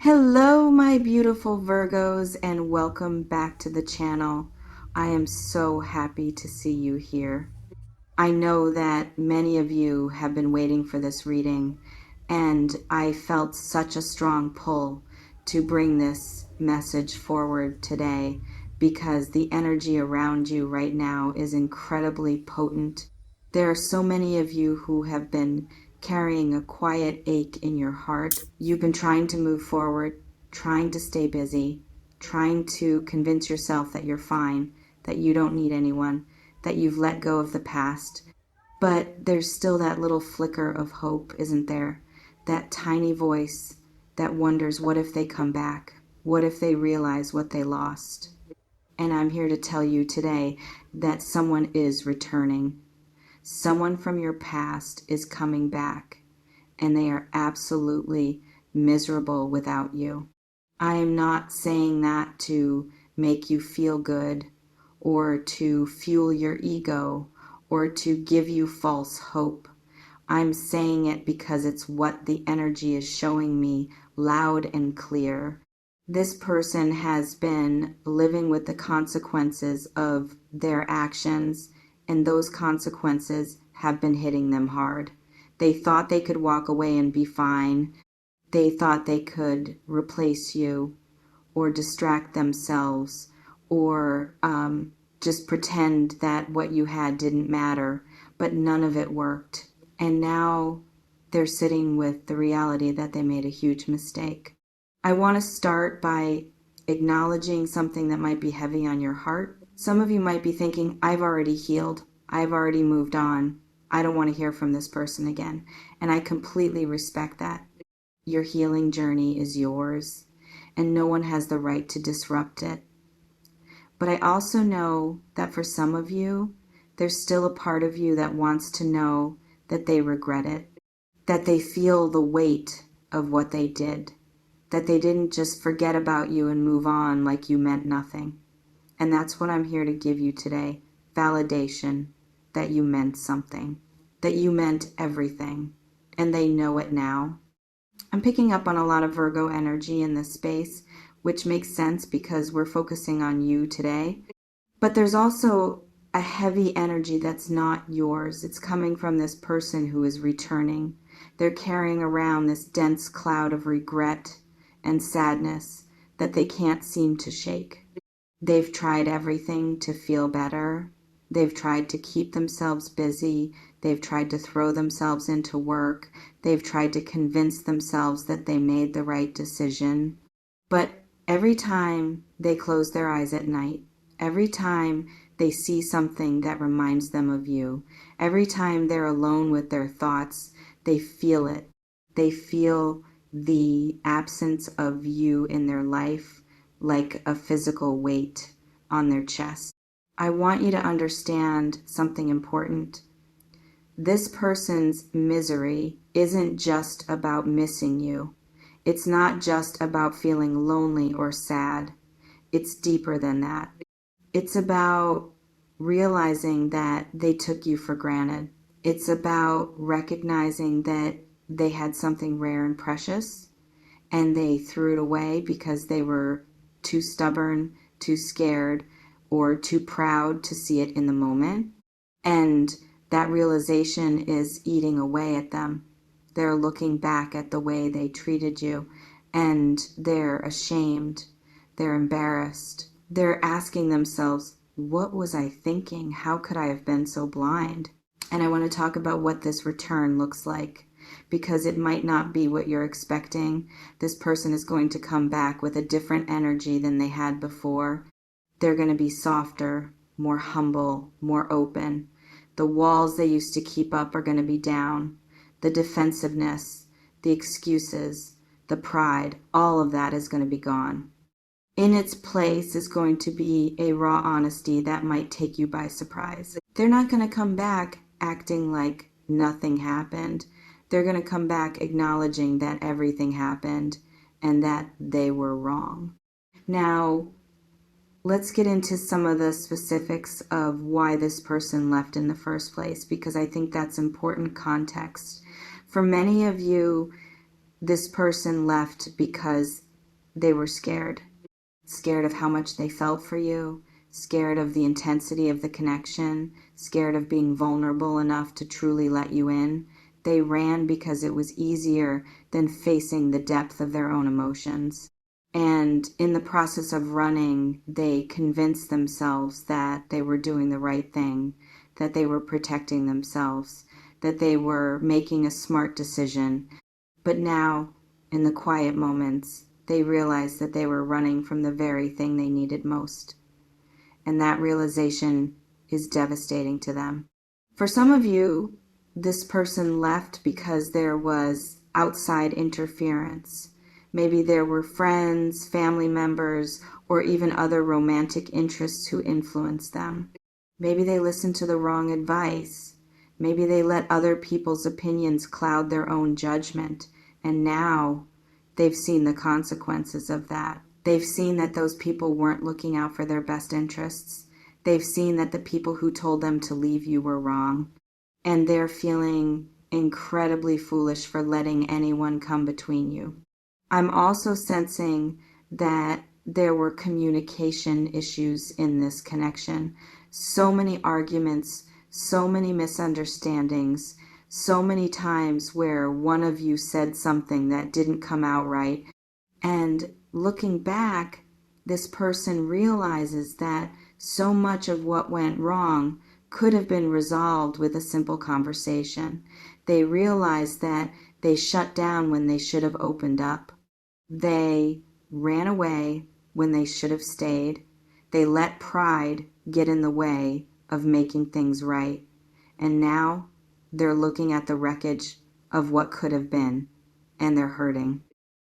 Hello, my beautiful Virgos, and welcome back to the channel. I am so happy to see you here. I know that many of you have been waiting for this reading, and I felt such a strong pull to bring this message forward today because the energy around you right now is incredibly potent. There are so many of you who have been carrying a quiet ache in your heart. You've been trying to move forward, trying to stay busy, trying to convince yourself that you're fine, that you don't need anyone, that you've let go of the past. But there's still that little flicker of hope, isn't there? That tiny voice that wonders, what if they come back? What if they realize what they lost? And I'm here to tell you today that someone is returning. Someone from your past is coming back, and they are absolutely miserable without you. I am not saying that to make you feel good or to fuel your ego or to give you false hope. I'm saying it because it's what the energy is showing me loud and clear. This person has been living with the consequences of their actions, and those consequences have been hitting them hard. They thought they could walk away and be fine. They thought they could replace you or distract themselves or just pretend that what you had didn't matter, but none of it worked. And now they're sitting with the reality that they made a huge mistake. I want to start by acknowledging something that might be heavy on your heart. Some of you might be thinking, I've already healed. I've already moved on. I don't want to hear from this person again. And I completely respect that. Your healing journey is yours, and no one has the right to disrupt it. But I also know that for some of you, there's still a part of you that wants to know that they regret it, that they feel the weight of what they did, that they didn't just forget about you and move on like you meant nothing. And that's what I'm here to give you today. Validation that you meant something, that you meant everything, and they know it now. I'm picking up on a lot of Virgo energy in this space, which makes sense because we're focusing on you today. But there's also a heavy energy that's not yours. It's coming from this person who is returning. They're carrying around this dense cloud of regret and sadness that they can't seem to shake. They've tried everything to feel better. They've tried to keep themselves busy. They've tried to throw themselves into work. They've tried to convince themselves that they made the right decision. But every time they close their eyes at night, every time they see something that reminds them of you, every time they're alone with their thoughts, they feel it. They feel the absence of you in their life like a physical weight on their chest. I want you to understand something important. This person's misery isn't just about missing you. It's not just about feeling lonely or sad. It's deeper than that. It's about realizing that they took you for granted. It's about recognizing that they had something rare and precious and they threw it away because they were too stubborn, too scared, or too proud to see it in the moment. And that realization is eating away at them. They're looking back at the way they treated you, and they're ashamed. They're embarrassed. They're asking themselves, what was I thinking? How could I have been so blind? And I want to talk about what this return looks like, because it might not be what you're expecting. This person is going to come back with a different energy than they had before. They're going to be softer, more humble, more open. The walls they used to keep up are going to be down. The defensiveness, the excuses, the pride, all of that is going to be gone. In its place is going to be a raw honesty that might take you by surprise. They're not going to come back acting like nothing happened. They're going to come back acknowledging that everything happened and that they were wrong. Now, let's get into some of the specifics of why this person left in the first place, because I think that's important context. For many of you, this person left because They were scared. Scared of how much they felt for you, scared of the intensity of the connection, scared of being vulnerable enough to truly let you in. They ran because it was easier than facing the depth of their own emotions. And in the process of running, they convinced themselves that they were doing the right thing, that they were protecting themselves, that they were making a smart decision. But now, in the quiet moments, they realized that they were running from the very thing they needed most. And that realization is devastating to them. For some of you, this person left because there was outside interference. Maybe there were friends, family members, or even other romantic interests who influenced them. Maybe they listened to the wrong advice. Maybe they let other people's opinions cloud their own judgment. And now they've seen the consequences of that. They've seen that those people weren't looking out for their best interests. They've seen that the people who told them to leave you were wrong. And they're feeling incredibly foolish for letting anyone come between you. I'm also sensing that there were communication issues in this connection. So many arguments, so many misunderstandings, so many times where one of you said something that didn't come out right. And looking back, this person realizes that so much of what went wrong could have been resolved with a simple conversation. They realize that they shut down when they should have opened up. They ran away when they should have stayed. They let pride get in the way of making things right. And now they're looking at the wreckage of what could have been, and they're hurting.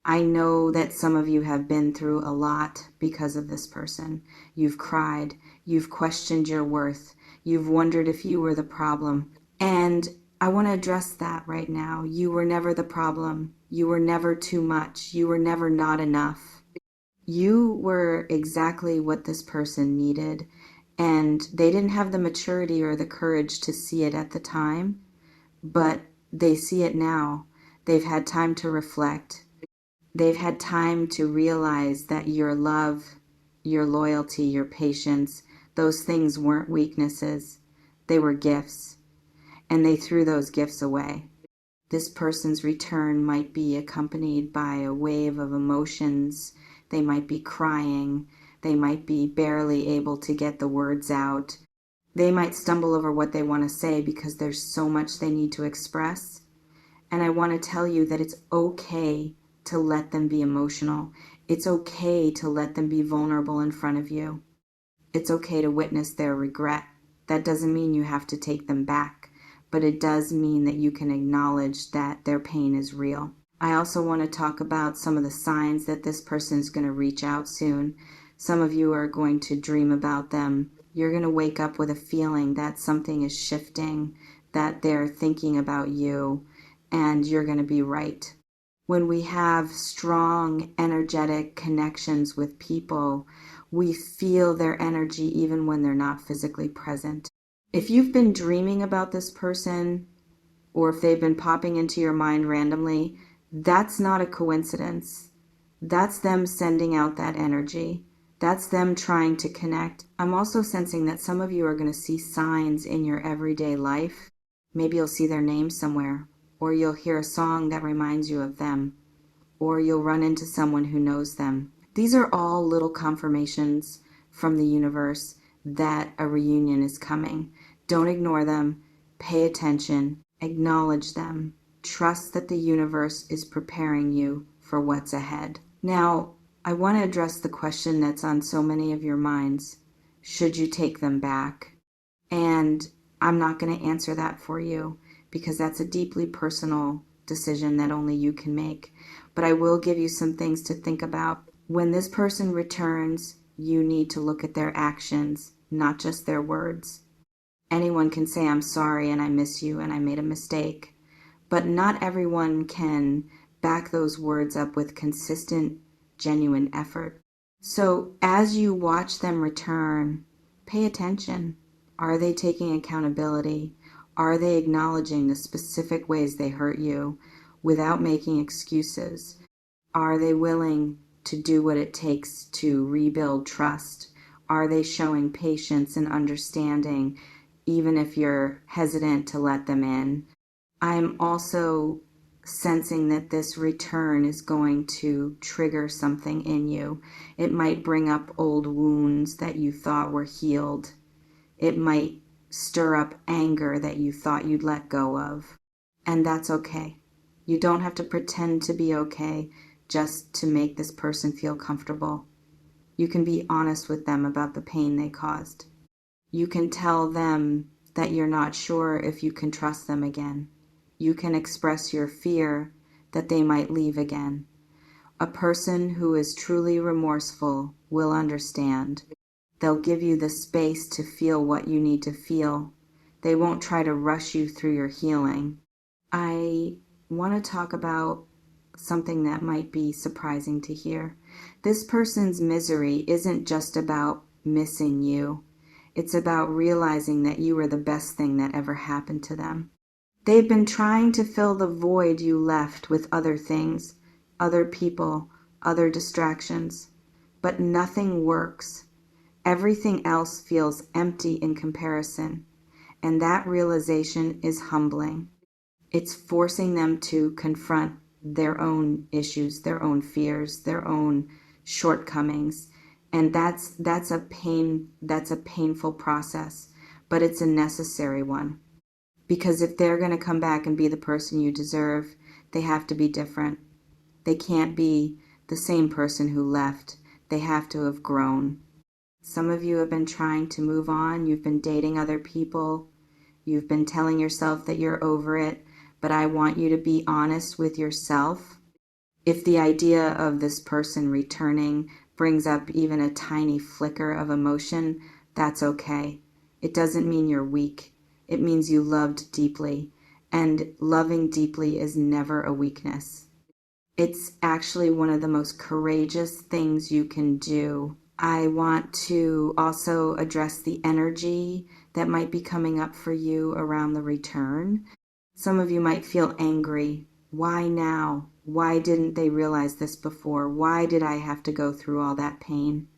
I know that some of you have been through a lot because of this person. You've cried, you've questioned your worth, you've wondered if you were the problem. And I want to address that right now. You were never the problem. You were never too much. You were never not enough. You were exactly what this person needed, and they didn't have the maturity or the courage to see it at the time, but they see it now. They've had time to reflect. They've had time to realize that your love, your loyalty, your patience, those things weren't weaknesses. They were gifts, and they threw those gifts away. This person's return might be accompanied by a wave of emotions. They might be crying. They might be barely able to get the words out. They might stumble over what they want to say because there's so much they need to express. And I want to tell you that it's okay to let them be emotional. It's okay to let them be vulnerable in front of you. It's okay to witness their regret. That doesn't mean you have to take them back, but it does mean that you can acknowledge that their pain is real. I also want to talk about some of the signs that this person is going to reach out soon. Some of you are going to dream about them. You're going to wake up with a feeling that something is shifting, that they're thinking about you, and you're going to be right. When we have strong, energetic connections with people, we feel their energy even when they're not physically present. If you've been dreaming about this person, or if they've been popping into your mind randomly, that's not a coincidence. That's them sending out that energy. That's them trying to connect. I'm also sensing that some of you are going to see signs in your everyday life. Maybe you'll see their name somewhere, or you'll hear a song that reminds you of them, or you'll run into someone who knows them. These are all little confirmations from the universe that a reunion is coming. Don't ignore them. Pay attention. Acknowledge them. Trust that the universe is preparing you for what's ahead. Now, I want to address the question that's on so many of your minds. Should you take them back? And I'm not going to answer that for you because that's a deeply personal decision that only you can make. But I will give you some things to think about. When this person returns, you need to look at their actions, not just their words. Anyone can say, I'm sorry and I miss you and I made a mistake. But not everyone can back those words up with consistent, genuine effort. So as you watch them return, pay attention. Are they taking accountability? Are they acknowledging the specific ways they hurt you without making excuses? Are they willing to do what it takes to rebuild trust? Are they showing patience and understanding, even if you're hesitant to let them in? I'm also sensing that this return is going to trigger something in you. It might bring up old wounds that you thought were healed. It might stir up anger that you thought you'd let go of. And that's okay. You don't have to pretend to be okay just to make this person feel comfortable. You can be honest with them about the pain they caused. You can tell them that you're not sure if you can trust them again. You can express your fear that they might leave again. A person who is truly remorseful will understand. They'll give you the space to feel what you need to feel. They won't try to rush you through your healing. I want to talk about something that might be surprising to hear. This person's misery isn't just about missing you. It's about realizing that you were the best thing that ever happened to them. They've been trying to fill the void you left with other things, other people, other distractions, but nothing works. Everything else feels empty in comparison, and that realization is humbling. It's forcing them to confront their own issues, their own fears, their own shortcomings. And that's a painful process, but it's a necessary one. Because if they're going to come back and be the person you deserve, they have to be different. They can't be the same person who left. They have to have grown. Some of you have been trying to move on. You've been dating other people. You've been telling yourself that you're over it. But I want you to be honest with yourself. If the idea of this person returning brings up even a tiny flicker of emotion, that's okay. It doesn't mean you're weak. It means you loved deeply. And loving deeply is never a weakness. It's actually one of the most courageous things you can do. I want to also address the energy that might be coming up for you around the return. Some of you might feel angry. Why now? Why didn't they realize this before? Why did I have to go through all that pain?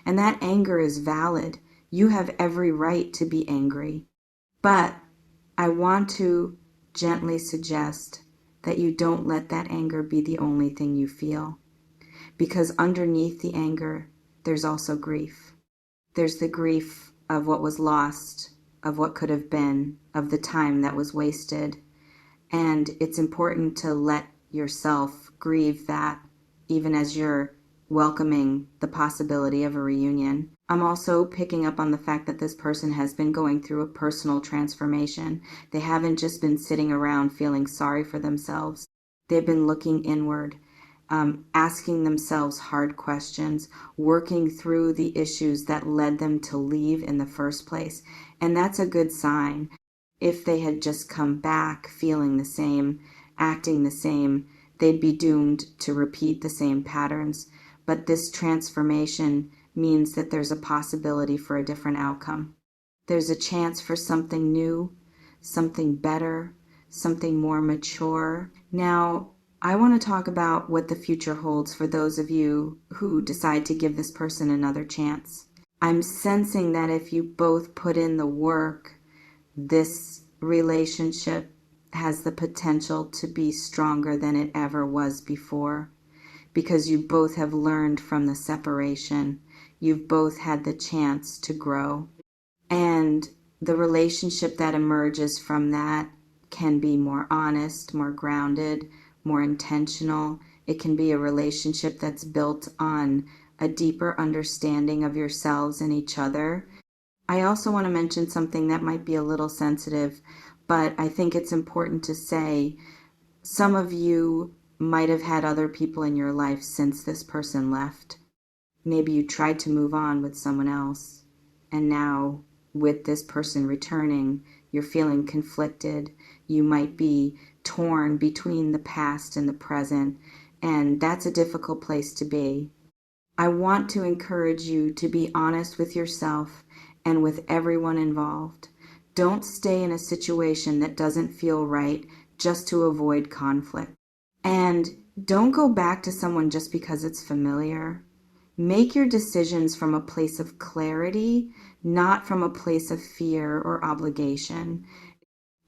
And that anger is valid. You have every right to be angry. But I want to gently suggest that you don't let that anger be the only thing you feel. Because underneath the anger, there's also grief. There's the grief of what was lost, of what could have been, of the time that was wasted. And it's important to let yourself grieve that, even as you're welcoming the possibility of a reunion. I'm also picking up on the fact that this person has been going through a personal transformation. They haven't just been sitting around feeling sorry for themselves. They've been looking inward, asking themselves hard questions, working through the issues that led them to leave in the first place. And that's a good sign. If they had just come back feeling the same, acting the same, they'd be doomed to repeat the same patterns. But this transformation means that there's a possibility for a different outcome. There's a chance for something new, something better, something more mature. Now, I want to talk about what the future holds for those of you who decide to give this person another chance. I'm sensing that if you both put in the work, this relationship has the potential to be stronger than it ever was before, because you both have learned from the separation. You've both had the chance to grow. And the relationship that emerges from that can be more honest, more grounded, more intentional. It can be a relationship that's built on a deeper understanding of yourselves and each other. I also want to mention something that might be a little sensitive, but I think it's important to say. Some of you might have had other people in your life since this person left. Maybe you tried to move on with someone else, and now with this person returning, you're feeling conflicted. You might be torn between the past and the present, and that's a difficult place to be. I want to encourage you to be honest with yourself and with everyone involved. Don't stay in a situation that doesn't feel right just to avoid conflict. And Don't go back to someone just because it's familiar. Make your decisions from a place of clarity, not from a place of fear or obligation.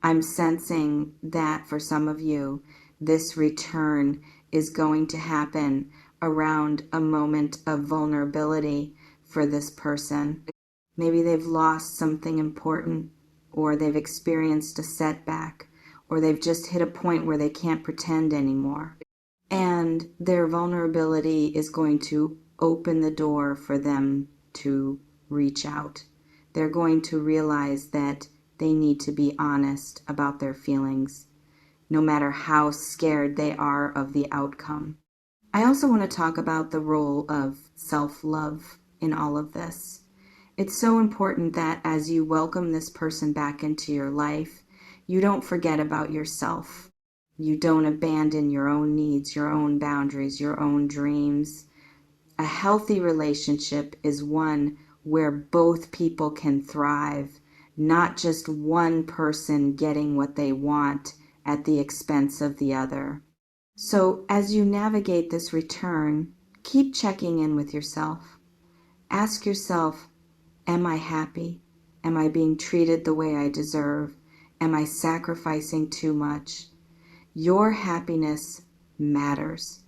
I'm sensing that for some of you, this return is going to happen around a moment of vulnerability for this person. Maybe they've lost something important, or they've experienced a setback, or they've just hit a point where they can't pretend anymore. And their vulnerability is going to open the door for them to reach out. They're going to realize that they need to be honest about their feelings, no matter how scared they are of the outcome. I also want to talk about the role of self-love in all of this. It's so important that as you welcome this person back into your life, you don't forget about yourself. You don't abandon your own needs, your own boundaries, your own dreams. A healthy relationship is one where both people can thrive, not just one person getting what they want at the expense of the other. So as you navigate this return, keep checking in with yourself. Ask yourself, am I happy? Am I being treated the way I deserve? Am I sacrificing too much? Your happiness matters.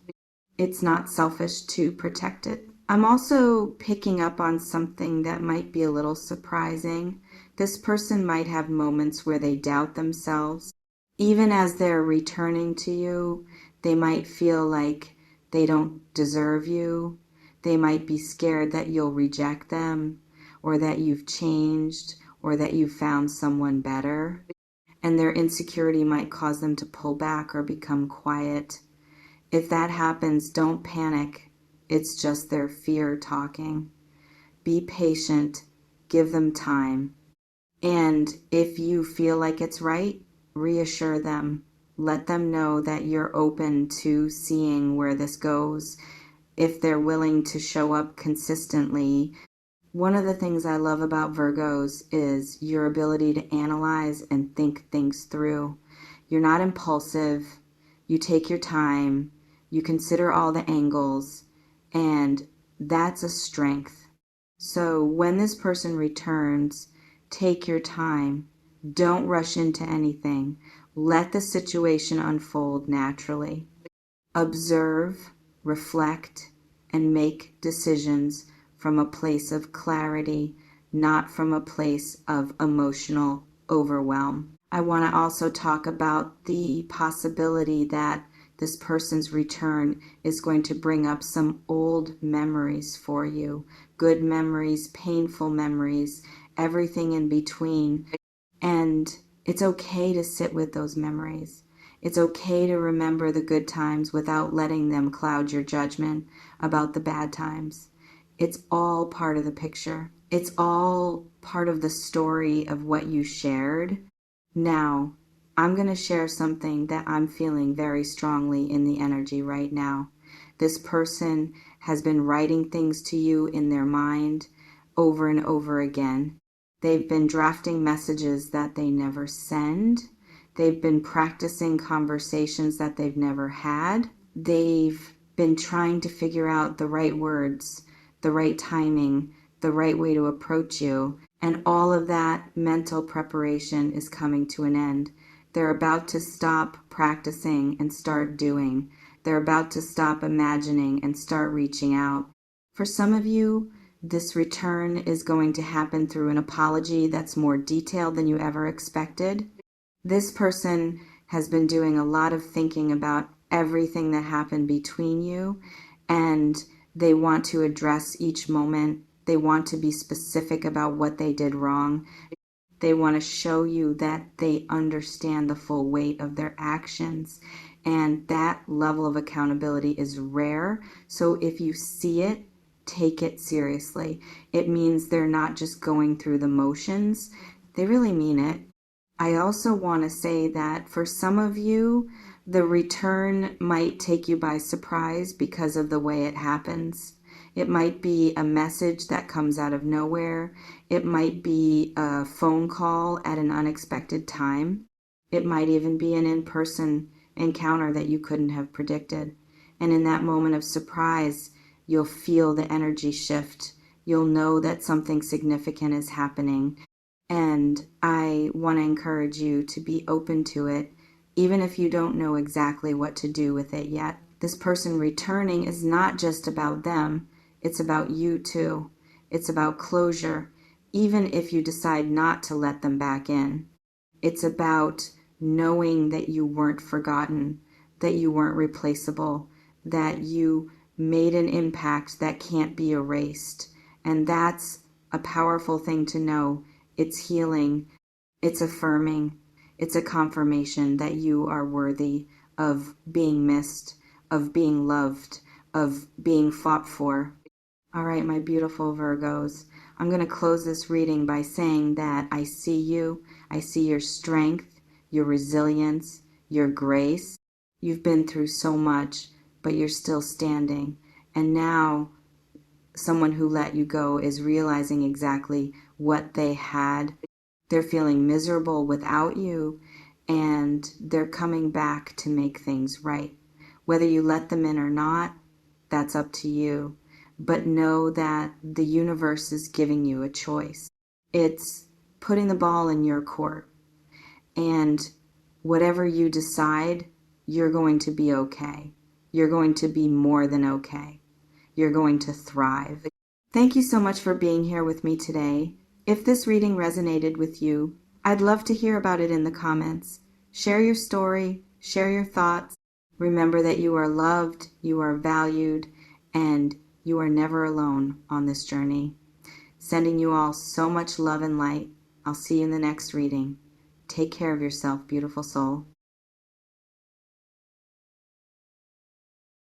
It's not selfish to protect it. I'm also picking up on something that might be a little surprising. This person might have moments where they doubt themselves. Even as they're returning to you, they might feel like they don't deserve you. They might be scared that you'll reject them, or that you've changed, or that you've found someone better. And their insecurity might cause them to pull back or become quiet. If that happens, don't panic. It's just their fear talking. Be patient. Give them time. And if you feel like it's right, reassure them. Let them know that you're open to seeing where this goes. If they're willing to show up consistently. One of the things I love about Virgos is your ability to analyze and think things through. You're not impulsive. You take your time. You consider all the angles. And that's a strength. So when this person returns, take your time. Don't rush into anything. Let the situation unfold naturally. Observe, reflect, and make decisions from a place of clarity, not from a place of emotional overwhelm. I want to also talk about the possibility that this person's return is going to bring up some old memories for you. Good memories, painful memories, everything in between. And it's okay to sit with those memories. It's okay to remember the good times without letting them cloud your judgment about the bad times. It's all part of the picture. It's all part of the story of what you shared. Now, I'm going to share something that I'm feeling very strongly in the energy right now. This person has been writing things to you in their mind over and over again. They've been drafting messages that they never send. They've been practicing conversations that they've never had. They've been trying to figure out the right words, the right timing, the right way to approach you. And all of that mental preparation is coming to an end. They're about to stop practicing and start doing. They're about to stop imagining and start reaching out. For some of you, this return is going to happen through an apology that's more detailed than you ever expected. This person has been doing a lot of thinking about everything that happened between you, and they want to address each moment. They want to be specific about what they did wrong. They want to show you that they understand the full weight of their actions, and that level of accountability is rare. So if you see it, take it seriously. It means they're not just going through the motions. They really mean it. I also want to say that for some of you, the return might take you by surprise because of the way it happens. It might be a message that comes out of nowhere. It might be a phone call at an unexpected time. It might even be an in-person encounter that you couldn't have predicted. And in that moment of surprise, you'll feel the energy shift. You'll know that something significant is happening. And I want to encourage you to be open to it, even if you don't know exactly what to do with it yet. This person returning is not just about them, it's about you too. It's about closure, even if you decide not to let them back in. It's about knowing that you weren't forgotten, that you weren't replaceable, that you made an impact that can't be erased. And that's a powerful thing to know. It's healing, it's affirming, it's a confirmation that you are worthy of being missed, of being loved, of being fought for. All right, my beautiful Virgos, I'm going to close this reading by saying that I see you. I see your strength, your resilience, your grace. You've been through so much, but you're still standing. And now someone who let you go is realizing exactly what they had. They're feeling miserable without you, and they're coming back to make things right. Whether you let them in or not, that's up to you. But know that the universe is giving you a choice. It's putting the ball in your court. And whatever you decide, you're going to be okay. You're going to be more than okay. You're going to thrive. Thank you so much for being here with me today. If this reading resonated with you, I'd love to hear about it in the comments. Share your story, share your thoughts. Remember that you are loved, you are valued, and you are never alone on this journey. Sending you all so much love and light. I'll see you in the next reading. Take care of yourself, beautiful soul.